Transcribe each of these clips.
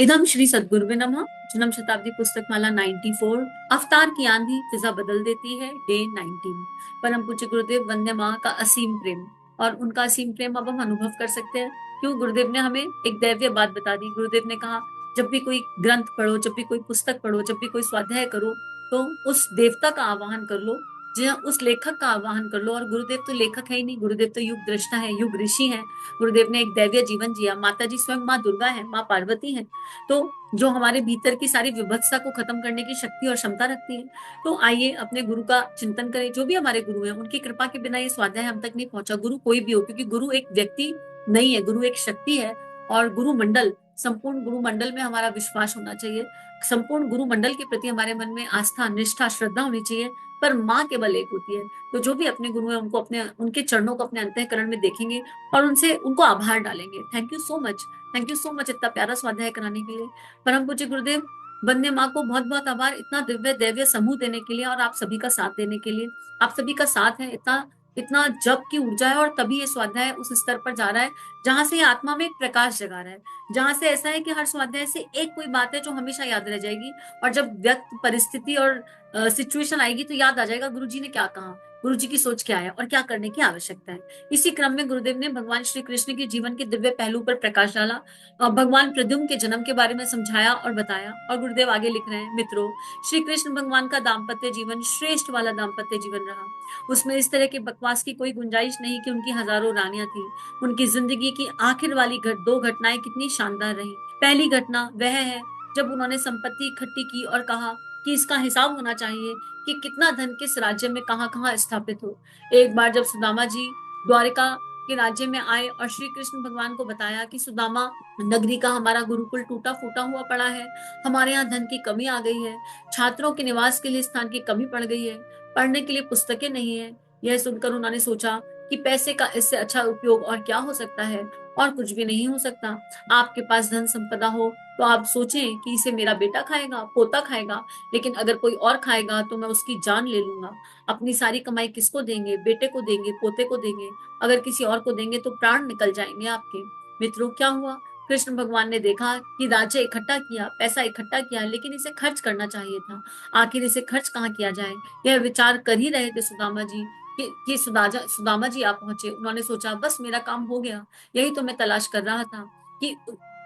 इदम श्री सद्गुरुवे नमः। जन्म शताब्दी पुस्तक माला 94। अवतार की आंधी फिजा बदल देती है, डे 19। परम पूज्य गुरुदेव वंदे माँ का असीम प्रेम, और उनका असीम प्रेम अब हम अनुभव कर सकते हैं। क्यों? गुरुदेव ने हमें एक दैवीय बात बता दी। गुरुदेव ने कहा, जब भी कोई ग्रंथ पढ़ो, जब भी कोई पुस्तक पढ़ो, जब भी कोई स्वाध्याय करो, तो उस देवता का आवाहन कर लो, जी उस लेखक का आवाहन कर लो। और गुरुदेव तो लेखक है ही नहीं, गुरुदेव तो युग दृष्टा है, युग ऋषि है। गुरुदेव ने एक दैवीय जीवन जिया। माता जी स्वयं माँ दुर्गा है, माँ पार्वती है, तो जो हमारे भीतर की सारी विभत्सता को खत्म करने की शक्ति और क्षमता रखती है। तो आइए अपने गुरु का चिंतन करें। जो भी हमारे गुरु हैं, उनकी कृपा के बिना ये स्वाध्याय हम तक नहीं पहुंचा। गुरु कोई भी हो, क्योंकि गुरु एक व्यक्ति नहीं है, गुरु एक शक्ति है। और गुरु मंडल, संपूर्ण गुरु मंडल में हमारा विश्वास होना चाहिए। संपूर्ण गुरु मंडल के प्रति हमारे मन में आस्था, निष्ठा, श्रद्धा होनी चाहिए। पर माँ केवल एक होती है। तो जो भी अपने गुरु हैं, उनको अपने उनके चरणों को अपने अंतःकरण में देखेंगे और उनसे उनको आभार डालेंगे। Thank you so much, thank you so much इतना प्यारा स्वाध्याय कराने के लिए। परम पूज्य गुरुदेव वंदे माँ को बहुत बहुत आभार, इतना दिव्य दैवीय समूह देने के लिए और आप सभी का साथ देने के लिए। आप सभी का साथ है, इतना इतना जप की ऊर्जा है, और तभी ये स्वाध्याय उस स्तर पर जा रहा है जहां से ये आत्मा में एक प्रकाश जगा रहा है। जहां से ऐसा है कि हर स्वाध्याय से एक कोई बात है जो हमेशा याद रह जाएगी, और जब व्यक्त परिस्थिति और सिचुएशन आएगी तो याद आ जाएगा गुरु जी ने क्या कहा, गुरु जी की सोच क्या है और क्या करने की आवश्यकता है। इसी क्रम में गुरुदेव ने भगवान श्री कृष्ण के जीवन के दिव्य पहलू पर प्रकाश डाला, भगवान प्रद्युम्न के जन्म के बारे में समझाया और बताया। और गुरुदेव आगे लिख रहे हैं, मित्रों, श्री कृष्ण भगवान का दाम्पत्य जीवन श्रेष्ठ वाला दाम्पत्य जीवन रहा। उसमें इस तरह के बकवास की कोई गुंजाइश नहीं कि उनकी हजारों रानियां थी। उनकी जिंदगी की आखिर वाली दो घटनाएं कितनी शानदार रही। पहली घटना वह है जब उन्होंने संपत्ति इकट्ठी की और कहा कि इसका हिसाब होना चाहिए कि कितना धन किस राज्य में कहाँ कहाँ स्थापित हो। एक बार जब सुदामा जी द्वारिका के राज्य में आए और श्री कृष्ण भगवान को बताया कि सुदामा नगरी का हमारा गुरुकुल टूटा फूटा हुआ पड़ा है, हमारे यहाँ धन की कमी आ गई है, छात्रों के निवास के लिए स्थान की कमी पड़ गई है, पढ़ने के लिए पुस्तकें नहीं है। यह सुनकर उन्होंने सोचा कि पैसे का इससे अच्छा उपयोग और क्या हो सकता है, और कुछ भी नहीं हो सकता। आपके पास धन संपदा हो तो आप सोचें कि इसे मेरा बेटा खाएगा, पोता खाएगा, लेकिन अगर कोई और खाएगा तो मैं उसकी जान ले लूंगा। अपनी सारी कमाई किसको देंगे? बेटे को देंगे, पोते को देंगे। अगर किसी और को देंगे तो प्राण निकल जाएंगे आपके। मित्रों, क्या हुआ? कृष्ण भगवान ने देखा कि राज्य इकट्ठा किया, पैसा इकट्ठा किया, लेकिन इसे खर्च करना चाहिए था। आखिर इसे खर्च कहाँ किया जाए, यह विचार कर ही रहे थे सुदामा जी कि सुदामा जी आप पहुंचे। उन्होंने सोचा, बस मेरा काम हो गया। यही तो मैं तलाश कर रहा था कि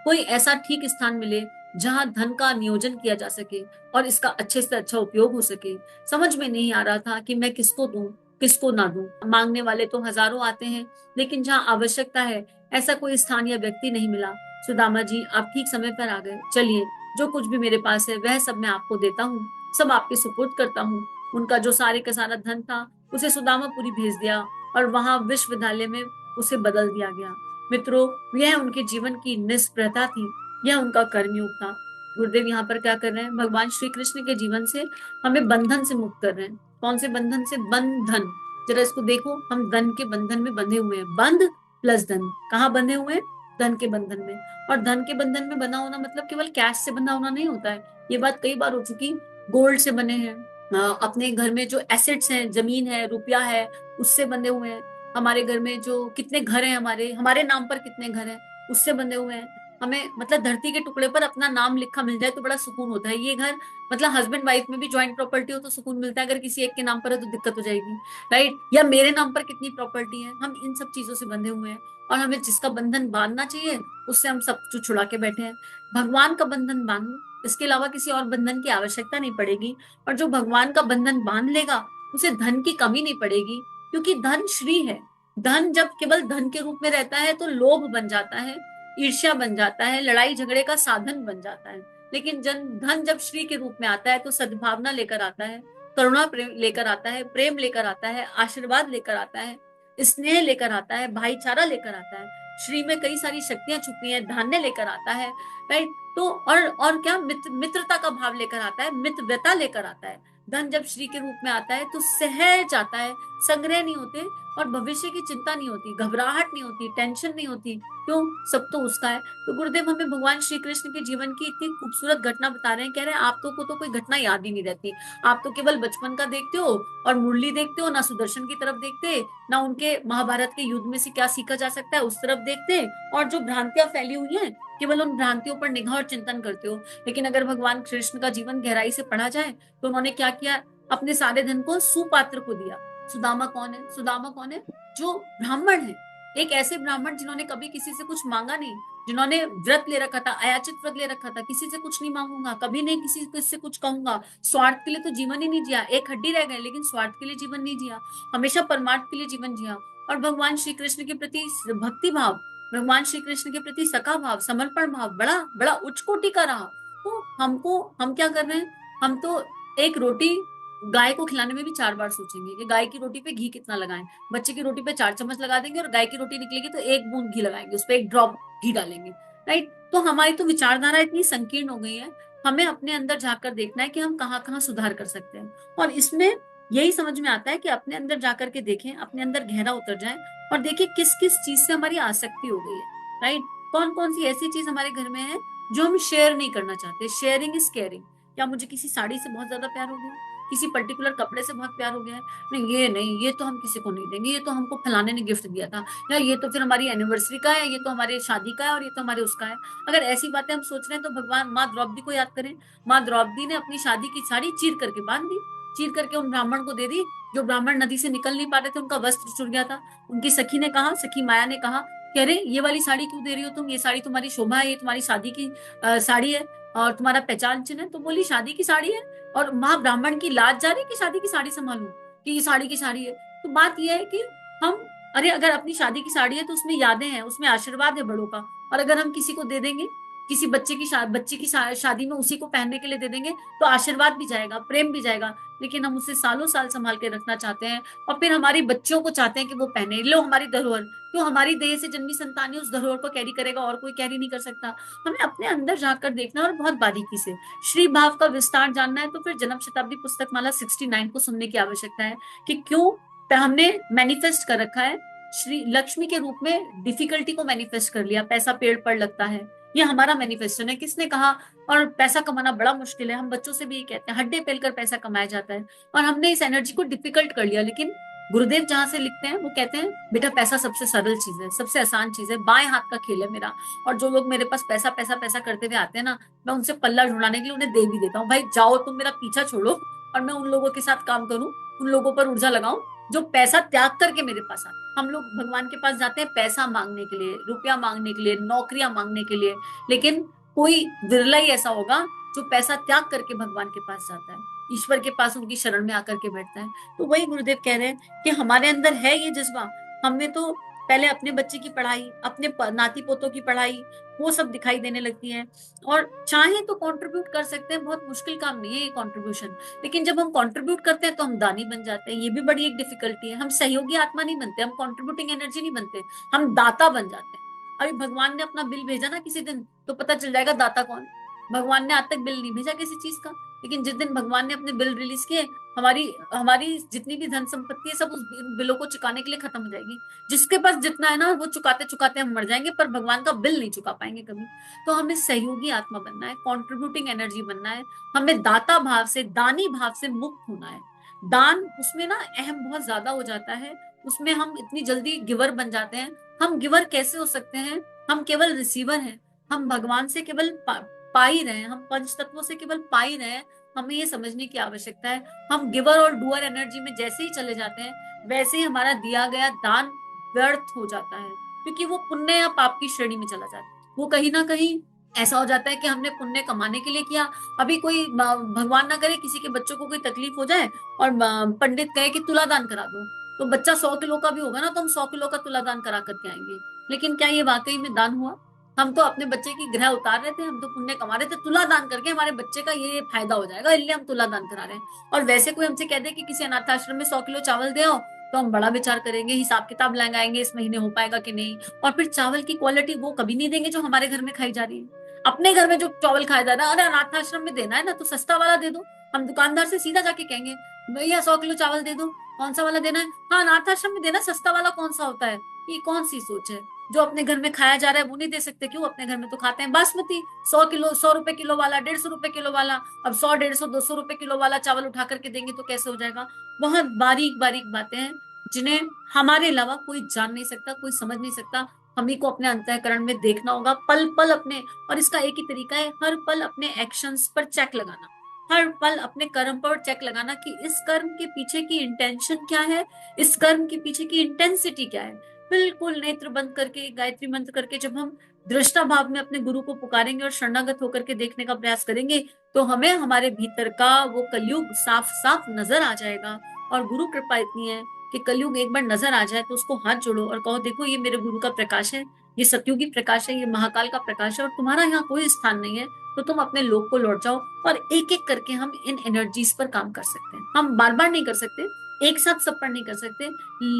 कोई ऐसा ठीक स्थान मिले जहां धन का नियोजन किया जा सके और इसका अच्छे से अच्छा उपयोग हो सके। समझ में नहीं आ रहा था कि मैं किसको दूं, किसको ना दूं। मांगने वाले तो हजारों आते हैं, लेकिन जहां आवश्यकता है ऐसा कोई स्थान या व्यक्ति नहीं मिला। सुदामा जी, आप ठीक समय पर आ गए। चलिए, जो कुछ भी मेरे पास है वह सब मैं आपको देता हूँ, सब आपके सुपुर्द करता हूँ। उनका जो सारे का सारा धन था उसे सुदामापुरी भेज दिया, और वहां विश्वविद्यालय में उसे बदल दिया गया। मित्रों, यह उनके जीवन की निष्प्रता थी, यह उनका कर्मयोग था। गुरुदेव यहाँ पर क्या कर रहे हैं? भगवान श्री कृष्ण के जीवन से हमें बंधन से मुक्त कर रहे हैं। कौन से बंधन से? बंधन। जरा इसको देखो, हम धन के बंधन में बंधे हुए हैं। बंध प्लस धन, कहाँ बंधे हुए हैं? धन के बंधन में। और धन के बंधन में बना होना मतलब केवल कैश से बंधा होना नहीं होता है। ये बात कई बार हो चुकी। गोल्ड से बने हैं, अपने घर में जो एसेट्स हैं, जमीन है, रुपया है, उससे बंधे हुए हैं। हमारे घर में जो कितने घर हैं, हमारे हमारे नाम पर कितने घर हैं, उससे बंधे हुए हैं। हमें मतलब धरती के टुकड़े पर अपना नाम लिखा मिल जाए तो बड़ा सुकून होता है। ये घर मतलब हस्बैंड वाइफ में भी ज्वाइंट प्रॉपर्टी हो तो सुकून मिलता है, अगर किसी एक के नाम पर है तो दिक्कत हो जाएगी, राइट? या मेरे नाम पर कितनी प्रॉपर्टी है, हम इन सब चीजों से बंधे हुए हैं। और हमें जिसका बंधन बांधना चाहिए उससे हम सब कुछ छुड़ा के बैठे हैं। भगवान का बंधन बांधो, इसके अलावा किसी और बंधन की आवश्यकता नहीं पड़ेगी। और जो भगवान का बंधन बांध लेगा उसे धन की कमी नहीं पड़ेगी, क्योंकि धन श्री है। धन जब केवल धन के रूप में रहता है तो लोभ बन जाता है, ईर्ष्या बन जाता है, लड़ाई झगड़े का साधन बन जाता है। लेकिन धन जब श्री के रूप में आता है तो सद्भावना लेकर आता है, करुणा प्रेम लेकर आता है, प्रेम लेकर आता है, आशीर्वाद लेकर आता है, स्नेह लेकर आता है, भाईचारा लेकर आता है। श्री में कई सारी शक्तियां छुपी हैं, धान्य लेकर आता है, राइट? तो और क्या, मित्रता का भाव लेकर आता है, मित्रवता लेकर आता है। धन जब श्री के रूप में आता है तो सहज आता है, संग्रह नहीं होते, और भविष्य की चिंता नहीं होती, घबराहट नहीं होती, टेंशन नहीं होती। क्यों? सब तो उसका है। तो गुरुदेव हमें भगवान श्री कृष्ण के जीवन की इतनी खूबसूरत घटना बता रहे हैं, कह रहे हैं आप तो को तो कोई घटना याद ही नहीं रहती। आप तो केवल बचपन का देखते हो और मुरली देखते हो, ना सुदर्शन की तरफ देखते, ना उनके महाभारत के युद्ध में से क्या सीखा जा सकता है उस तरफ देखते, और जो भ्रांतियां फैली हुई हैं केवल उन भ्रांतियों पर निगाह और चिंतन करते हो। लेकिन अगर भगवान कृष्ण का जीवन गहराई से पढ़ा जाए तो उन्होंने क्या किया, अपने सारे धन को सुपात्र को दिया। सुदामा कौन है? सुदामा कौन है? जो ब्राह्मण है, एक ऐसे ब्राह्मण जिन्होंने कभी किसी से कुछ मांगा नहीं, जिन्होंने व्रत ले रखा था, अयाचित व्रत ले रखा था, किसी से कुछ नहीं मांगूंगा, कभी नहीं किसी से कुछ कहूंगा, स्वार्थ के लिए तो जीवन ही नहीं जिया, एक हड्डी रह गए लेकिन स्वार्थ के लिए जीवन नहीं जिया, हमेशा परमार्थ के लिए जीवन जिया। और भगवान श्री कृष्ण के प्रति भक्ति भाव, भगवान श्री कृष्ण के प्रति सखा भाव, समर्पण भाव बड़ा बड़ा उच्च कोटि का रहा। तो हम क्या कर रहे हैं, हम तो एक रोटी गाय को खिलाने में भी 4 बार सोचेंगे कि गाय की रोटी पे घी कितना लगाएं। बच्चे की रोटी पे 4 चम्मच लगा देंगे और गाय की रोटी निकलेगी तो 1 बूंद घी लगाएंगे, उस पर 1 ड्रॉप घी डालेंगे। राइट? तो हमारी तो विचारधारा इतनी संकीर्ण हो गई है। हमें अपने अंदर जाकर देखना है कि हम कहाँ कहाँ सुधार कर सकते हैं। और इसमें यही समझ में आता है कि अपने अंदर जाकर के देखें, अपने अंदर गहरा उतर जाए और देखिए किस किस चीज से हमारी आसक्ति हो गई है। राइट? कौन कौन सी ऐसी चीज हमारे घर में है जो हम शेयर नहीं करना चाहते। Sharing is caring. क्या मुझे किसी साड़ी से बहुत ज्यादा प्यार हो गया, किसी पर्टिकुलर कपड़े से बहुत प्यार हो गया है, नहीं ये नहीं, ये तो हम किसी को नहीं देंगे, ये तो हमको फलाने ने गिफ्ट दिया था, या ये तो फिर हमारी एनिवर्सरी का है, ये तो हमारे शादी का है, और ये तो हमारे उसका है। अगर ऐसी बातें हम सोच रहे हैं तो भगवान माँ द्रौपदी को याद करें। माँ द्रौपदी ने अपनी शादी की साड़ी चीर करके बांध दी, चीर करके उन ब्राह्मण को दे दी। जो ब्राह्मण नदी से निकल नहीं पा रहे थे, उनका वस्त्र चुर गया था। उनकी सखी ने कहा, सखी माया ने कहा कि अरे ये वाली साड़ी क्यों दे रही हो तुम, ये साड़ी तुम्हारी शोभा है, ये तुम्हारी शादी की साड़ी है और तुम्हारा पहचान चिन्ह है। तो बोली शादी की साड़ी है, और वहां ब्राह्मण की लाज जा रही कि शादी की साड़ी संभालू, कि ये साड़ी की साड़ी है। तो बात यह है कि हम, अरे अगर अपनी शादी की साड़ी है तो उसमें यादें हैं, उसमें आशीर्वाद है बड़ों का। और अगर हम किसी को दे देंगे, किसी बच्चे की शादी में उसी को पहनने के लिए दे देंगे तो आशीर्वाद भी जाएगा, प्रेम भी जाएगा। लेकिन हम उसे सालों साल संभाल के रखना चाहते हैं और फिर हमारी बच्चियों को चाहते हैं कि वो पहने। लो हमारी धरोहर, क्यों हमारी देह से जन्मी संतान ही उस धरोहर को कैरी करेगा, और कोई कैरी नहीं कर सकता। हमें अपने अंदर झांक कर देखना और बहुत बारीकी से श्री भाव का विस्तार जानना है। तो फिर जन्म शताब्दी पुस्तक माला 69 को सुनने की आवश्यकता है कि क्यों हमने मैनिफेस्ट कर रखा है, श्री लक्ष्मी के रूप में डिफिकल्टी को मैनिफेस्ट कर लिया। पैसा पेड़ पर लगता है, ये हमारा मैनिफेस्टोन है, किसने कहा। और पैसा कमाना बड़ा मुश्किल है, हम बच्चों से भी ये कहते हैं, हड्डे पेल कर पैसा कमाया जाता है। और हमने इस एनर्जी को डिफिकल्ट कर लिया। लेकिन गुरुदेव जहां से लिखते हैं वो कहते हैं, बेटा पैसा सबसे सरल चीज है, सबसे आसान चीज है, बाएं हाथ का खेल है मेरा। और जो लोग मेरे पास पैसा पैसा पैसा करते हुए आते हैं ना, मैं उनसे पल्ला ढुलाने के लिए उन्हें दे भी देता हूँ, भाई जाओ तुम मेरा पीछा छोड़ो और मैं उन लोगों के साथ काम करूं, उन लोगों पर ऊर्जा लगाऊं जो पैसा त्याग करके मेरे पास आते। हम लोग भगवान के पास जाते हैं पैसा मांगने के लिए, रुपया मांगने के लिए, नौकरियां मांगने के लिए। लेकिन कोई विरला ही ऐसा होगा जो पैसा त्याग करके भगवान के पास जाता है, ईश्वर के पास उनकी शरण में आकर के बैठता है। तो वही गुरुदेव कह रहे हैं कि हमारे अंदर है ये जज्बा। हमने तो पहले अपने बच्चे की पढ़ाई, अपने नाती पोतों की पढ़ाई, वो सब दिखाई देने लगती है। और चाहे तो कंट्रीब्यूट कर सकते हैं, बहुत मुश्किल काम नहीं है ये कंट्रीब्यूशन। लेकिन जब हम कंट्रीब्यूट करते हैं तो हम दानी बन जाते हैं, ये भी बड़ी एक डिफिकल्टी है। हम सहयोगी आत्मा नहीं बनते, हम कंट्रीब्यूटिंग एनर्जी नहीं बनते, हम दाता बन जाते हैं। अभी भगवान ने अपना बिल भेजा ना किसी दिन, तो पता चल जाएगा दाता कौन है। भगवान ने आज तक बिल नहीं भेजा किसी चीज का, लेकिन जिस दिन भगवान ने अपने बिल रिलीज किए, हमारी हमारी जितनी भी धन संपत्ति है सब उस बिलों को चुकाने के लिए खत्म हो जाएगी। जिसके पास जितना है ना, वो चुकाते चुकाते हम मर जाएंगे, पर भगवान का बिल नहीं चुका पाएंगे कभी। तो हमें सहयोगी आत्मा बनना है, कॉन्ट्रीब्यूटिंग एनर्जी बनना है। हमें दाता भाव से, दानी भाव से मुक्त होना है। दान उसमें ना अहम बहुत ज्यादा हो जाता है, उसमें हम इतनी जल्दी गिवर बन जाते हैं। हम गिवर कैसे हो सकते हैं? हम केवल रिसीवर हैं। हम भगवान से केवल पा ही रहे हैं, हम पंच तत्वों से केवल पा ही रहे हैं। हमें ये समझने की आवश्यकता है, हम गिवर और डूअर एनर्जी में जैसे ही चले जाते हैं वैसे ही हमारा दिया गया दान व्यर्थ हो जाता है, क्योंकि वो पुण्य या पाप की श्रेणी में चला जाता है। वो कहीं ना कहीं ऐसा हो जाता है कि हमने पुण्य कमाने के लिए किया। अभी कोई भगवान ना करे किसी के बच्चों को कोई तकलीफ हो जाए और पंडित कहे कि तुला दान करा दो, तो बच्चा 100 किलो का भी होगा ना तो हम 100 किलो का तुला दान करा करके आएंगे। लेकिन क्या ये वाकई में दान हुआ? हम तो अपने बच्चे की ग्रह उतार रहे थे, हम तो पुण्य कमा रहे थे, तुला दान करके हमारे बच्चे का ये फायदा हो जाएगा, इसलिए हम तुला दान करा रहे हैं। और वैसे कोई हमसे कह दे कि किसी अनाथ आश्रम में 100 किलो चावल दे आओ, तो हम बड़ा विचार करेंगे, हिसाब किताब लगाएंगे इस महीने हो पाएगा कि नहीं। और फिर चावल की क्वालिटी वो कभी नहीं देंगे जो हमारे घर में खाई जा रही है। अपने घर में जो चावल खाया जा रहा है, अरे अनाथ आश्रम में देना है ना तो सस्ता वाला दे दो। हम दुकानदार से सीधा जाके कहेंगे, भैया 100 किलो चावल दे दो, कौन सा वाला देना है? हाँ अनाथ आश्रम में देना, सस्ता वाला कौन सा होता है? ये कौन सी सोच है? जो अपने घर में खाया जा रहा है वो नहीं दे सकते क्यों? अपने घर में तो खाते हैं बासमती, 100 किलो, 100 रुपए किलो वाला, 150 रुपए किलो वाला। अब 100, 150, 200 रुपए किलो वाला चावल उठा करके देंगे तो कैसे हो जाएगा? बहुत बारीक बारीक बातें हैं जिन्हें हमारे अलावा कोई जान नहीं सकता, कोई समझ नहीं सकता। हम ही को अपने अंतःकरण में देखना होगा पल पल अपने। और इसका एक ही तरीका है, हर पल अपने एक्शंस पर चेक लगाना, हर पल अपने कर्म पर चेक लगाना कि इस कर्म के पीछे की इंटेंशन क्या है, इस कर्म के पीछे की इंटेंसिटी क्या है। बिल्कुल नेत्र बंद करके, गायत्री मंत्र करके जब हम दृष्टा भाव में अपने गुरु को पुकारेंगे और शरणागत होकर के देखने का प्रयास करेंगे, तो हमें हमारे भीतर का वो कलयुग साफ साफ नजर आ जाएगा। और गुरु कृपा इतनी है कि कलयुग एक बार नजर आ जाए तो उसको हाथ जोड़ो और कहो, देखो ये मेरे गुरु का प्रकाश है, ये सतयुगी प्रकाश है, ये महाकाल का प्रकाश है, और तुम्हारा यहाँ कोई स्थान नहीं है, तो तुम अपने लोक को लौट जाओ। और एक एक करके हम इन एनर्जीज पर काम कर सकते हैं। हम बार बार नहीं कर सकते, एक साथ सब पर नहीं कर सकते,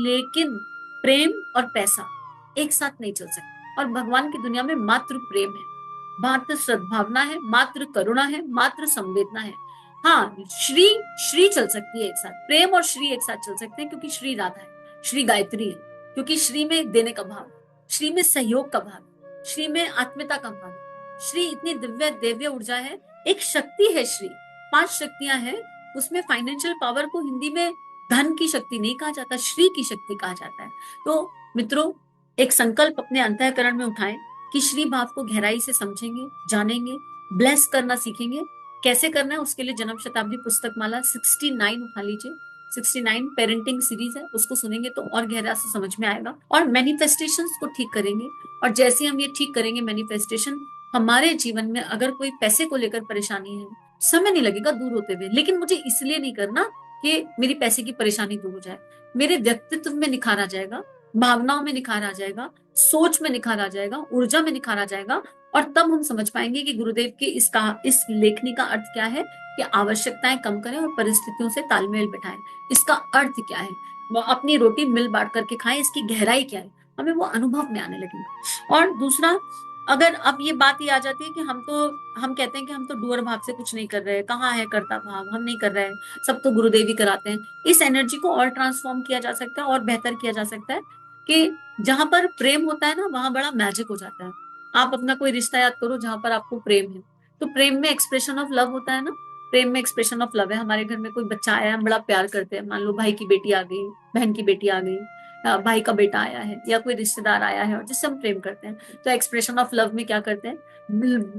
लेकिन प्रेम और पैसा एक साथ नहीं चल सकते। और भगवान की दुनिया में मात्र प्रेम है, मात्र सद्भावना है, मात्र करुणा है, मात्र संवेदना है। हाँ, श्री श्री चल सकती है एक साथ, प्रेम और श्री एक साथ चल सकते हैं, क्योंकि श्री राधा है, श्री गायत्री है, क्योंकि श्री में देने का भाव, श्री में सहयोग का भाव, श्री में आत्मीयता का भाव, श्री इतनी दिव्य दिव्य ऊर्जा है, एक शक्ति है श्री। 5 शक्तियां हैं, उसमें फाइनेंशियल पावर को हिंदी में धन की शक्ति नहीं कहा जाता, श्री की शक्ति कहा जाता है। तो मित्रों, एक संकल्प अपने अंतःकरण में उठाएं कि श्री भाव को गहराई से समझेंगे, जानेंगे, ब्लेस करना सीखेंगे। कैसे करना है उसके लिए जन्म शताब्दी पुस्तक माला 69 उठा लीजिए। 69 पेरेंटिंग सीरीज है, उसको सुनेंगे तो और गहरा से समझ में आएगा। और मैनिफेस्टेशंस को ठीक करेंगे, और जैसे हम ये ठीक करेंगे मैनिफेस्टेशन, हमारे जीवन में अगर कोई पैसे को लेकर परेशानी है, समय नहीं लगेगा दूर होते हुए, लेकिन मुझे इसलिए नहीं करना कि मेरी पैसे की परेशानी दूर हो जाए। मेरे व्यक्तित्व में निखार आ जाएगा, भावनाओं में निखार आ जाएगा, सोच में निखार आ जाएगा, ऊर्जा में निखार आ जाएगा। और तब हम समझ पाएंगे कि गुरुदेव की इस लेखनी का अर्थ क्या है, कि आवश्यकताएं कम करें और परिस्थितियों से तालमेल बिठाएं। इसका अर्थ क्या है, वो अपनी रोटी मिल बांट करके खाएं, इसकी गहराई क्या है, हमें वो अनुभव में आने लगेगा। और दूसरा, अगर अब ये बात ही आ जाती है कि हम कहते हैं कि हम तो डूअर भाव से कुछ नहीं कर रहे, कहाँ है कर्ता भाव, हम नहीं कर रहे हैं, सब तो गुरुदेव ही कराते हैं। इस एनर्जी को और ट्रांसफॉर्म किया जा सकता है और बेहतर किया जा सकता है कि जहां पर प्रेम होता है ना, वहां बड़ा मैजिक हो जाता है। आप अपना कोई रिश्ता याद करो जहां पर आपको प्रेम है, तो प्रेम में एक्सप्रेशन ऑफ लव होता है ना, प्रेम में एक्सप्रेशन ऑफ लव है। हमारे घर में कोई बच्चा आया, हम बड़ा प्यार करते हैं, मान लो भाई की बेटी आ गई, बहन की बेटी आ गई, भाई का बेटा आया है, या कोई रिश्तेदार आया है और जिससे हम प्रेम करते हैं, तो एक्सप्रेशन ऑफ लव में क्या करते हैं,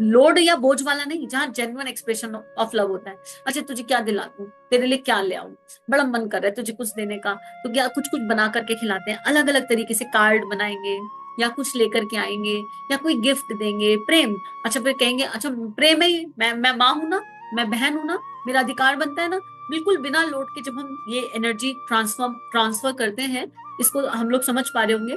लोड या बोझ वाला नहीं, जहाँ जेन्युइन एक्सप्रेशन ऑफ लव होता है। अच्छा तुझे क्या दिला दूं, तेरे लिए क्या ले आऊं, बड़ा मन कर रहा है तुझे कुछ देने का, तो क्या कुछ कुछ बना करके खिलाते हैं, अलग अलग तरीके से कार्ड बनाएंगे, या कुछ लेकर के आएंगे, या कोई गिफ्ट देंगे, प्रेम। अच्छा फिर कहेंगे, अच्छा प्रेम है, मैं माँ हूं ना, मैं बहन हूं ना, मेरा अधिकार बनता है ना। बिल्कुल बिना लोड के जब हम ये एनर्जी ट्रांसफर करते हैं, इसको हम लोग समझ पा रहे होंगे।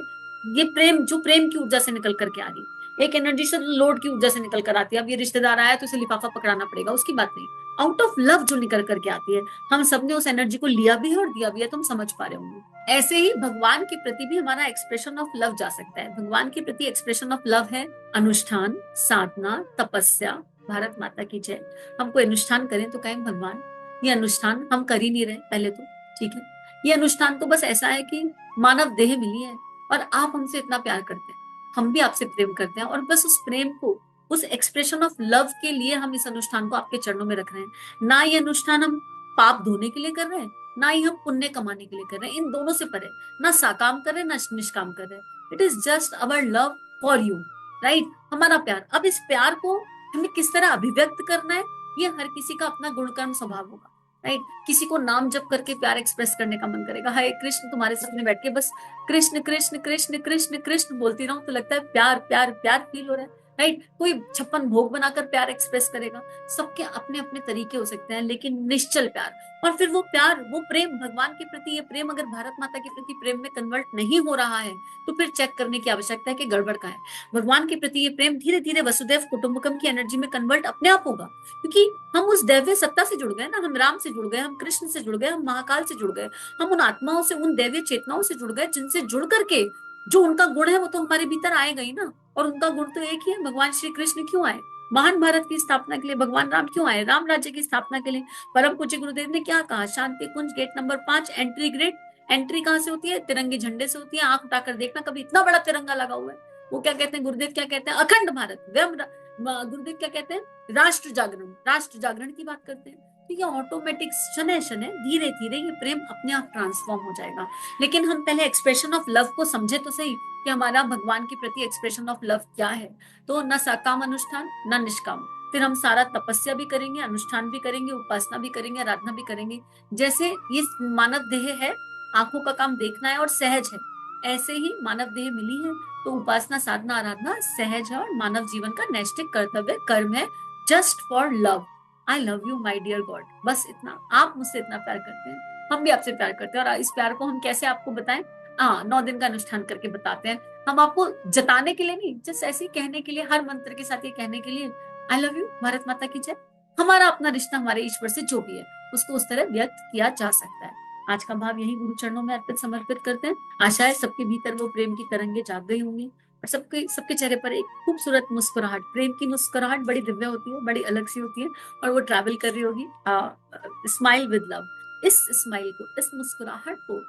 ये प्रेम, जो प्रेम की ऊर्जा से निकल करके आ रही है, एक एनर्जी से लोड की ऊर्जा से निकल कर आती है। अब ये रिश्तेदार आया तो इसे लिफाफा पकड़ाना पड़ेगा, उसकी बात नहीं, आउट ऑफ लव जो निकल करके आती है। हम सबने उस एनर्जी को लिया भी है और दिया भी है, तुम समझ पा रहे होंगे। ऐसे ही भगवान के प्रति भी हमारा एक्सप्रेशन ऑफ लव जा सकता है। भगवान के प्रति एक्सप्रेशन ऑफ लव है अनुष्ठान, साधना, तपस्या। भारत माता की जय। हम कोई अनुष्ठान करें तो कहें भगवान ये अनुष्ठान हम कर ही नहीं रहे पहले तो, ठीक है, ये अनुष्ठान तो बस ऐसा है कि मानव देह मिली है और आप हमसे इतना प्यार करते हैं, हम भी आपसे प्रेम करते हैं, और बस उस प्रेम को, उस एक्सप्रेशन ऑफ लव के लिए हम इस अनुष्ठान को आपके चरणों में रख रहे हैं। ना ये अनुष्ठान हम पाप धोने के लिए कर रहे हैं, ना ही हम पुण्य कमाने के लिए कर रहे हैं, इन दोनों से परे, ना साकाम कर रहे हैं ना निष्काम कर रहे हैं। It is just our love for you, right, हमारा प्यार। अब इस प्यार को हमें किस तरह अभिव्यक्त करना है, ये हर किसी का अपना गुणकर्म स्वभाव होगा, राइट। किसी को नाम जप करके प्यार एक्सप्रेस करने का मन करेगा, हरे कृष्ण, तुम्हारे सामने बैठ के बस कृष्ण कृष्ण कृष्ण कृष्ण कृष्ण बोलती रहूं तो लगता है प्यार प्यार प्यार फील हो रहा है, राइट। कोई 56 भोग बनाकर प्यार एक्सप्रेस करेगा, सबके अपने अपने तरीके हो सकते हैं, लेकिन निश्चल प्यार। और फिर वो प्यार, वो प्रेम, भगवान के प्रति ये प्रेम अगर भारत माता के प्रति प्रेम में कन्वर्ट नहीं हो रहा है, तो फिर चेक करने की आवश्यकता है कि गड़बड़ का है। भगवान के प्रति ये प्रेम धीरे धीरे वसुदेव कुटुंबकम की एनर्जी में कन्वर्ट अपने आप होगा, क्योंकि हम उस दैव्य सत्ता से जुड़ गए ना, हम राम से जुड़ गए, हम कृष्ण से जुड़ गए, हम महाकाल से जुड़ गए, हम उन आत्माओं से, उन दैव्य चेतनाओं से जुड़ गए, जिनसे जुड़ करके जो उनका गुण है वो तो हमारे भीतर आएगा ही ना। और उनका गुण तो एक ही है, भगवान श्री कृष्ण क्यों आए, महान भारत की स्थापना के लिए। भगवान राम क्यों आए, राम राज्य की स्थापना के लिए। परम पूज्य गुरुदेव ने क्या कहा, Shanti Kunj gate number 5 entry great. Entry कहाँ से होती है, तिरंगे झंडे से होती है। आंख उठाकर देखना, कभी इतना बड़ा तिरंगा लगा हुआ है। वो क्या कहते हैं गुरुदेव, क्या कहते हैं, अखंड भारत। गुरुदेव क्या कहते हैं, राष्ट्र जागरण, राष्ट्र जागरण की बात करते हैं। तो ये ऑटोमेटिक शनय शनय धीरे धीरे ये प्रेम अपने आप ट्रांसफॉर्म हो जाएगा। लेकिन हम पहले एक्सप्रेशन ऑफ लव को समझे तो सही, कि हमारा भगवान के प्रति एक्सप्रेशन ऑफ लव क्या है। तो न सकाम अनुष्ठान न निष्काम, फिर हम सारा तपस्या भी करेंगे, अनुष्ठान भी करेंगे, उपासना भी करेंगे, आराधना भी करेंगे। जैसे ये मानव देह है, आंखों का काम देखना है और सहज है, ऐसे ही मानव देह मिली है तो उपासना साधना आराधना सहज है और मानव जीवन का नैष्ठिक कर्तव्य कर्म है, just for love. I love you my dear God, बस इतना। आप मुझसे इतना प्यार करते हैं, हम भी आपसे प्यार करते हैं। और इस प्यार को हम कैसे आपको बताएं? हाँ, 9 दिन का अनुष्ठान करके बताते हैं। हम आपको जताने के लिए नहीं, जस्ट ऐसे ही कहने के लिए, हर मंत्र के साथ ये कहने के लिए, आई लव यू, भारत माता की जय। हमारा अपना रिश्ता हमारे ईश्वर से जो भी है उसको उस तरह व्यक्त किया जा सकता है। आज का भाव यही गुरु चरणों में अर्पित समर्पित करते हैं। आशा है सबके भीतर वो प्रेम की तरंगे जाग गई होंगी और सबके सबके चेहरे पर एक खूबसूरत मुस्कुराहट, प्रेम की मुस्कुराहट बड़ी दिव्य होती है, बड़ी अलग सी होती है और वो ट्रैवल कर रही होगी। स्माइल विद लव, इस स्माइल को, इस मुस्कुराहट को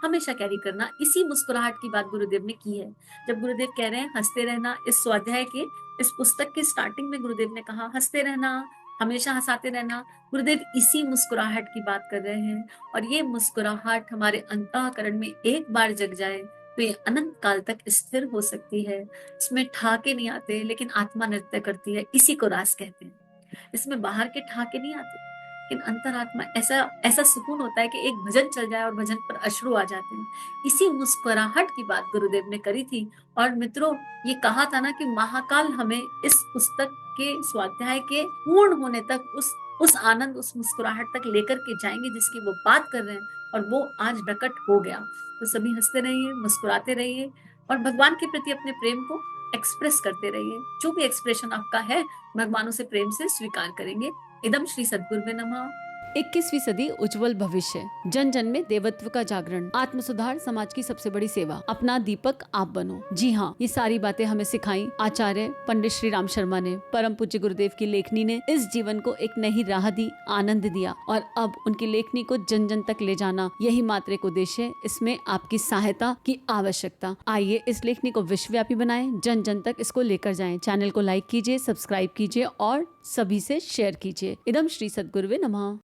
हमेशा कैरी करना। इसी मुस्कुराहट की बात गुरुदेव ने की है। जब गुरुदेव कह रहे हैं हंसते रहना, इस स्वाध्याय के, इस पुस्तक के स्टार्टिंग में गुरुदेव ने कहा हंसते रहना, हमेशा हंसाते रहना, गुरुदेव इसी मुस्कुराहट की बात कर रहे हैं। और ये मुस्कुराहट हमारे अंतःकरण में एक बार जग जाए तो ये अनंत काल तक स्थिर हो सकती है। इसमें ठहाके नहीं आते, लेकिन आत्मा नृत्य करती है, इसी को रास कहते हैं। इसमें बाहर के ठहाके नहीं आते, लेकिन अंतरात्मा, ऐसा ऐसा सुकून होता है कि एक भजन चल जाए और भजन पर अश्रु आ जाते हैं। इसी मुस्कुराहट की बात गुरुदेव ने करी थी। और मित्रों, ये कहा था ना कि महाकाल हमें इस पुस्तक के स्वाध्याय के पूर्ण होने तक उस आनंद, उस मुस्कुराहट तक लेकर के जाएंगे जिसकी वो बात कर रहे हैं, और वो आज प्रकट हो गया। तो सभी हंसते रहिए, मुस्कुराते रहिए और भगवान के प्रति अपने प्रेम को एक्सप्रेस करते रहिए। जो भी एक्सप्रेशन आपका है, भगवान उसे प्रेम से स्वीकार करेंगे। इदम श्री सद्गुरुवे नमः। 21वीं सदी उज्जवल भविष्य, जन जन में देवत्व का जागरण, आत्म सुधार, समाज की सबसे बड़ी सेवा, अपना दीपक आप बनो। जी हाँ, ये सारी बातें हमें सिखाई आचार्य पंडित श्री राम शर्मा ने। परम पूज्य गुरुदेव की लेखनी ने इस जीवन को एक नई राह दी, आनंद दिया और अब उनकी लेखनी को जन जन तक ले जाना, यही मात्र एक उद्देश्य है। इसमें आपकी सहायता की आवश्यकता। आइए इस लेखनी को विश्वव्यापी बनाएं, जन जन तक इसको लेकर जाएं। चैनल को लाइक कीजिए, सब्सक्राइब कीजिए और सभी से शेयर कीजिए। इदम श्री सद्गुरुवे नमः।